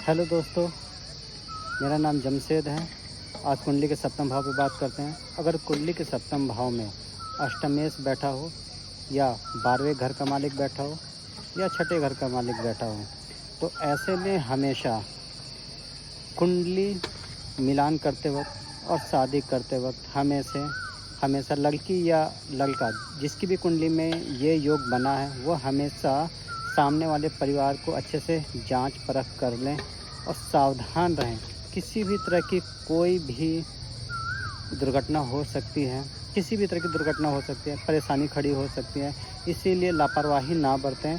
Hello दोस्तों, मेरा नाम जमशेद है। आज कुंडली के सप्तम भाव पे बात करते हैं। अगर कुंडली के सप्तम भाव में अष्टमेश बैठा हो या 12वें घर का मालिक बैठा हो या छठे घर का मालिक बैठा हो, तो ऐसे में हमेशा कुंडली मिलान करते वक्त और शादी करते वक्त हमेशा लड़की या लड़का जिसकी भी कुंडली में ये योग बना है, वो हमेशा सामने वाले परिवार को अच्छे से जांच परख कर लें और सावधान रहें। किसी भी तरह की कोई भी दुर्घटना हो सकती है, किसी भी तरह की दुर्घटना हो सकती है, परेशानी खड़ी हो सकती है, इसीलिए लापरवाही ना बरतें।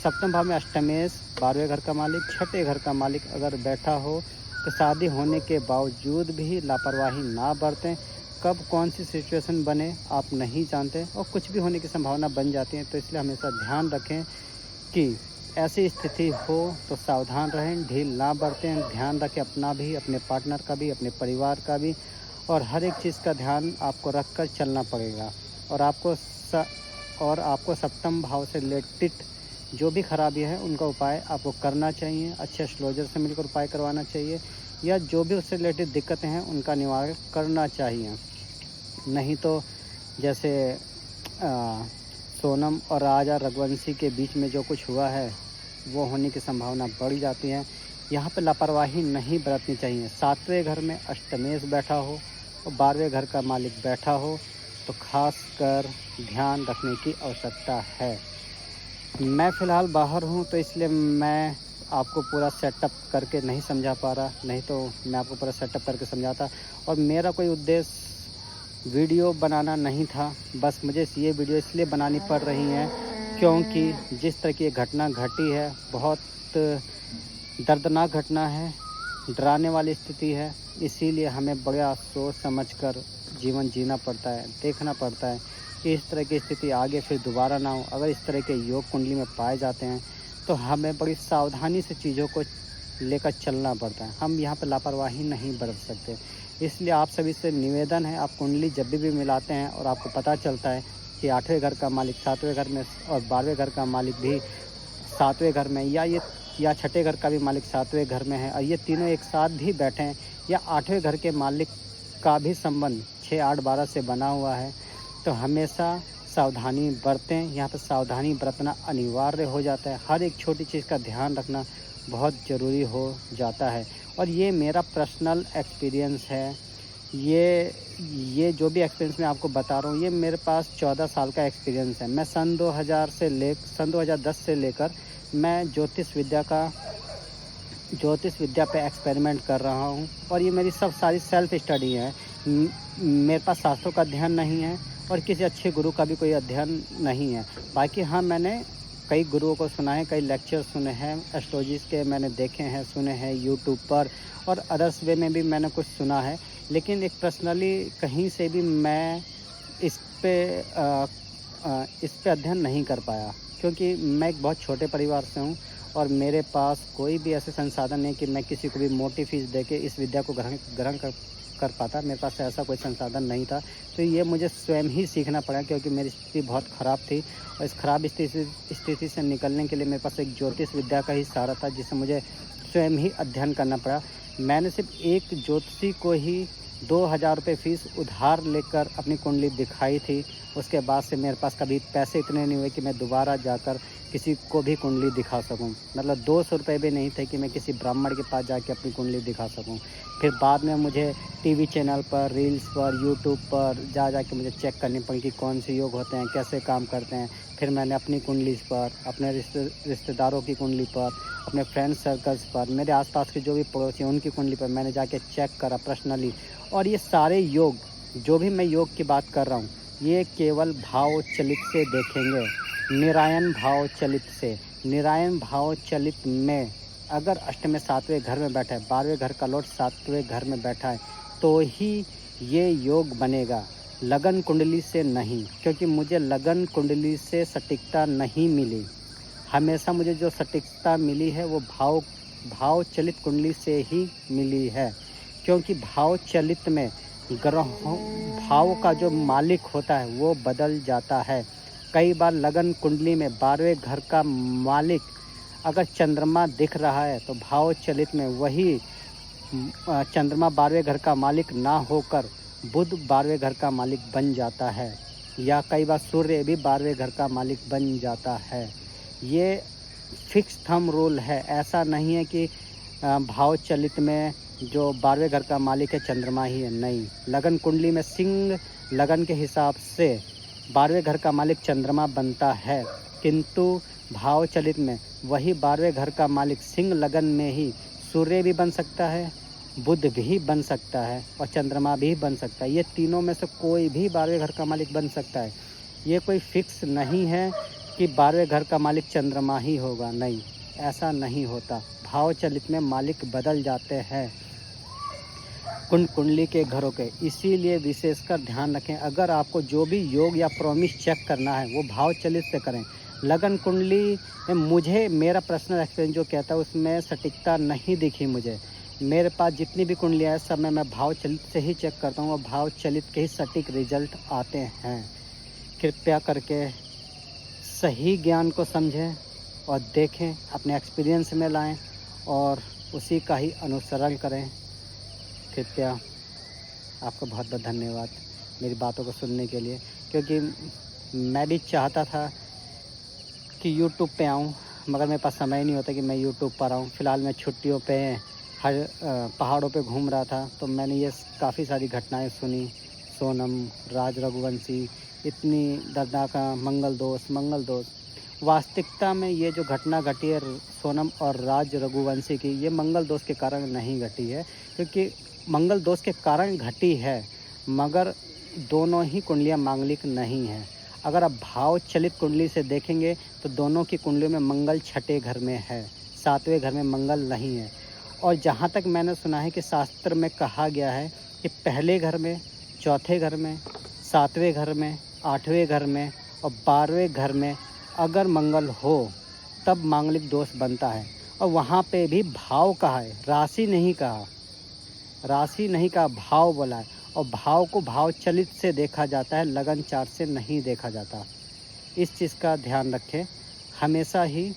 सप्तम भाव में अष्टमेश, 12वें घर का मालिक, छठे घर का मालिक अगर बैठा हो तो शादी होने के बावजूद भी लापरवाही ना बरतें। कब कौन सी सिचुएशन बने आप नहीं जानते और कुछ भी होने की संभावना बन जाती है, तो इसलिए हमेशा ध्यान रखें कि ऐसी स्थिति हो तो सावधान रहें, ढील ना बरतें। ध्यान रखें अपना भी, अपने पार्टनर का भी, अपने परिवार का भी, और हर एक चीज़ का ध्यान आपको रख कर चलना पड़ेगा। और आपको सप्तम भाव से रिलेटेड जो भी खराबी है उनका उपाय आपको करना चाहिए। अच्छे एस्ट्रोलॉजर से मिलकर उपाय करवाना चाहिए, या जो भी उससे रिलेटेड दिक्कतें हैं उनका निवारण करना चाहिए। नहीं तो जैसे सोनम और राजा रघुवंशी के बीच में जो कुछ हुआ है वो होने की संभावना बढ़ जाती है। यहाँ पे लापरवाही नहीं बरतनी चाहिए। 7वें घर में अष्टमेश बैठा हो और 12वें घर का मालिक बैठा हो तो खास कर ध्यान रखने की आवश्यकता है। मैं फ़िलहाल बाहर हूँ तो इसलिए मैं आपको पूरा सेटअप करके नहीं समझा पा रहा, नहीं तो मैं आपको पूरा सेटअप करके समझाता। और मेरा कोई उद्देश्य वीडियो बनाना नहीं था, बस मुझे ये वीडियो इसलिए बनानी पड़ रही है क्योंकि जिस तरह की घटना घटी है, बहुत दर्दनाक घटना है, डराने वाली स्थिति है। इसीलिए हमें बड़ा सोच समझकर जीवन जीना पड़ता है, देखना पड़ता है कि इस तरह की स्थिति आगे फिर दोबारा ना हो। अगर इस तरह के योग कुंडली में पाए जाते हैं तो हमें बड़ी सावधानी से चीज़ों को लेकर चलना पड़ता है। हम यहाँ पर लापरवाही नहीं बरत सकते। इसलिए आप सभी से निवेदन है, आप कुंडली जब भी मिलाते हैं और आपको पता चलता है कि 8वें घर का मालिक 7वें घर में और 12वें घर का मालिक भी 7वें घर में, या छठे घर का भी मालिक 7वें घर में है, और ये तीनों एक साथ भी बैठे हैं, या 8वें घर के मालिक का भी संबंध 6, 8, 12 से बना हुआ है, तो हमेशा सावधानी बरतें। यहाँ पर सावधानी बरतना अनिवार्य हो जाता है। हर एक छोटी चीज़ का ध्यान रखना बहुत ज़रूरी हो जाता है। और ये मेरा पर्सनल एक्सपीरियंस है। ये जो भी एक्सपीरियंस मैं आपको बता रहा हूँ, ये मेरे पास 14 साल का एक्सपीरियंस है। मैं सन 2010 से लेकर मैं ज्योतिष विद्या पे एक्सपेरिमेंट कर रहा हूँ, और ये मेरी सारी सेल्फ स्टडी है। मेरे पास शास्त्रों का अध्ययन नहीं है और किसी अच्छे गुरु का भी कोई अध्ययन नहीं है। बाकी हाँ, मैंने कई गुरुओं को सुना है, कई लेक्चर सुने हैं, एस्ट्रोलॉजिस्ट के मैंने देखे हैं, सुने हैं यूट्यूब पर, और अदर्स वे में भी मैंने कुछ सुना है। लेकिन एक पर्सनली कहीं से भी मैं इस पे अध्ययन नहीं कर पाया, क्योंकि मैं एक बहुत छोटे परिवार से हूँ और मेरे पास कोई भी ऐसे संसाधन नहीं कि मैं किसी को भी मोटी फीस दे के इस विद्या को ग्रहण कर पाता। मेरे पास ऐसा कोई संसाधन नहीं था, तो ये मुझे स्वयं ही सीखना पड़ा, क्योंकि मेरी स्थिति बहुत ख़राब थी। और इस खराब स्थिति से निकलने के लिए मेरे पास एक ज्योतिष विद्या का ही सहारा था, जिसे मुझे स्वयं ही अध्ययन करना पड़ा। मैंने सिर्फ एक ज्योतिषी को ही 2000 रुपये फ़ीस उधार लेकर अपनी कुंडली दिखाई थी। उसके बाद से मेरे पास कभी पैसे इतने नहीं हुए कि मैं दोबारा जाकर किसी को भी कुंडली दिखा सकूं। मतलब 200 रुपये भी नहीं थे कि मैं किसी ब्राह्मण के पास जाके अपनी कुंडली दिखा सकूं। फिर बाद में मुझे टीवी चैनल पर, रील्स पर, यूट्यूब पर जा के मुझे चेक करनी पड़ी कि कौन से योग होते हैं, कैसे काम करते हैं। फिर मैंने अपनी कुंडली पर, अपने रिश्तेदारों की कुंडली पर, अपने फ्रेंड सर्कल्स पर, मेरे आसपास के जो भी पड़ोसी हैं उनकी कुंडली पर मैंने जाके चेक करा पर्सनली। और ये सारे योग, जो भी मैं योग की बात कर रहा हूँ, ये केवल भाव चलित से देखेंगे, निरायन भाव चलित से। निरायन भाव चलित में अगर अष्टमें 7वें घर में बैठा है, 12वें घर का लॉर्ड 7वें घर में बैठा है, तो ही ये योग बनेगा, लगन कुंडली से नहीं। क्योंकि मुझे लगन कुंडली से सटीकता नहीं मिली। हमेशा मुझे जो सटीकता मिली है वो भाव चलित कुंडली से ही मिली है। क्योंकि भाव चलित में ग्रहों, भाव का जो मालिक होता है वो बदल जाता है। कई बार लगन कुंडली में 12वें घर का मालिक अगर चंद्रमा दिख रहा है तो भाव चलित में वही चंद्रमा 12वें घर का मालिक ना होकर बुध 12वें घर का मालिक बन जाता है, या कई बार सूर्य भी 12वें घर का मालिक बन जाता है। ये फिक्स थंब रूल है, ऐसा नहीं है कि भाव चलित में जो 12वें घर का मालिक है चंद्रमा ही है, नहीं। लगन कुंडली में सिंह लगन के हिसाब से 12वें घर का मालिक चंद्रमा बनता है, किंतु भाव चलित में वही 12वें घर का मालिक सिंह लगन में ही सूर्य भी बन सकता है, बुध भी बन सकता है और चंद्रमा भी बन सकता है। ये तीनों में से कोई भी 12वें घर का मालिक बन सकता है। ये कोई फिक्स नहीं है कि 12वें घर का मालिक चंद्रमा ही होगा, नहीं, ऐसा नहीं होता। भाव चलित में मालिक बदल जाते हैं कुंडली के घरों के, इसीलिए विशेषकर ध्यान रखें। अगर आपको जो भी योग या प्रॉमिस चेक करना है वो भाव चलित से करें। लगन कुंडली में मुझे मेरा पर्सनल एक्सपीरियंस जो कहता है उसमें सटीकता नहीं दिखी मुझे। मेरे पास जितनी भी कुंडलियाँ हैं सब में मैं भाव चलित से ही चेक करता हूँ और भाव चलित के ही सटीक रिजल्ट आते हैं। कृपया करके सही ज्ञान को समझें और देखें, अपने एक्सपीरियंस में लाएं और उसी का ही अनुसरण करें। कृपया आपका बहुत बहुत धन्यवाद मेरी बातों को सुनने के लिए, क्योंकि मैं भी चाहता था कि यूट्यूब पे आऊँ, मगर मेरे पास समय नहीं होता कि मैं यूट्यूब पर आऊँ। फ़िलहाल मैं छुट्टियों पे हर पहाड़ों पे घूम रहा था, तो मैंने ये काफ़ी सारी घटनाएं सुनी। सोनम, राज रघुवंशी, इतनी दर्दनाक मंगल दोष। वास्तविकता में ये जो घटना घटी है सोनम और राज रघुवंशी की, ये मंगल दोष के कारण नहीं घटी है, क्योंकि मंगल दोष के कारण घटी है, मगर दोनों ही कुंडलियाँ मांगलिक नहीं हैं। अगर आप भाव चलित कुंडली से देखेंगे तो दोनों की कुंडलियों में मंगल छठे घर में है, 7वें घर में मंगल नहीं है। और जहाँ तक मैंने सुना है कि शास्त्र में कहा गया है कि पहले घर में, चौथे घर में, 7वें घर में, 8वें घर में और 12वें घर में अगर मंगल हो तब मांगलिक दोष बनता है। और वहाँ पे भी भाव कहा है, राशि नहीं कहा, भाव बोला है। और भाव को भाव चलित से देखा जाता है, लगन चार्ट से नहीं देखा जाता। इस चीज़ का ध्यान रखें, हमेशा ही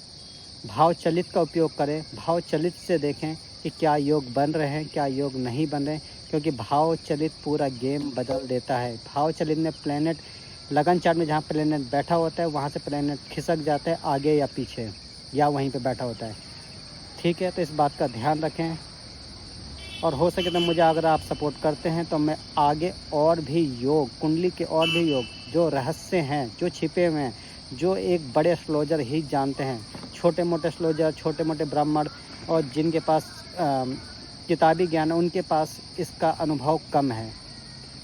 भाव चलित का उपयोग करें। भाव चलित से देखें कि क्या योग बन रहे हैं, क्या योग नहीं बन रहे, क्योंकि भाव चलित पूरा गेम बदल देता है। भाव चलित में प्लैनेट, लगन चार्ट में जहाँ प्लैनेट बैठा होता है वहाँ से प्लैनेट खिसक जाता है आगे या पीछे, या वहीं पे बैठा होता है। ठीक है, तो इस बात का ध्यान रखें। और हो सके तो मुझे अगर आप सपोर्ट करते हैं तो मैं आगे और भी योग, कुंडली के और भी योग जो रहस्य हैं, जो छिपे हुए हैं, जो एक बड़े एस्ट्रोलॉजर ही जानते हैं, छोटे मोटे एस्ट्रोलॉजर, छोटे मोटे ब्राह्मण और जिनके पास किताबी ज्ञान है, उनके पास इसका अनुभव कम है।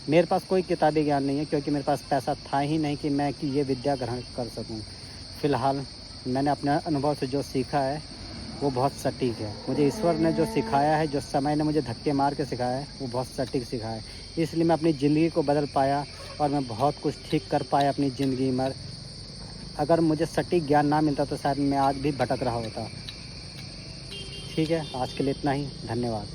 मेरे पास कोई किताबी ज्ञान नहीं है, क्योंकि मेरे पास पैसा था ही नहीं कि ये विद्या ग्रहण कर सकूं। फ़िलहाल मैंने अपने अनुभव से जो सीखा है वो बहुत सटीक है। मुझे ईश्वर ने जो सिखाया है, जो समय ने मुझे धक्के मार के सिखाया है, वो बहुत सटीक सिखाया है। इसलिए मैं अपनी ज़िंदगी को बदल पाया और मैं बहुत कुछ ठीक कर पाया अपनी ज़िंदगी में। अगर मुझे सटीक ज्ञान ना मिलता तो शायद मैं आज भी भटक रहा होता। ठीक है, आज के लिए इतना ही, धन्यवाद।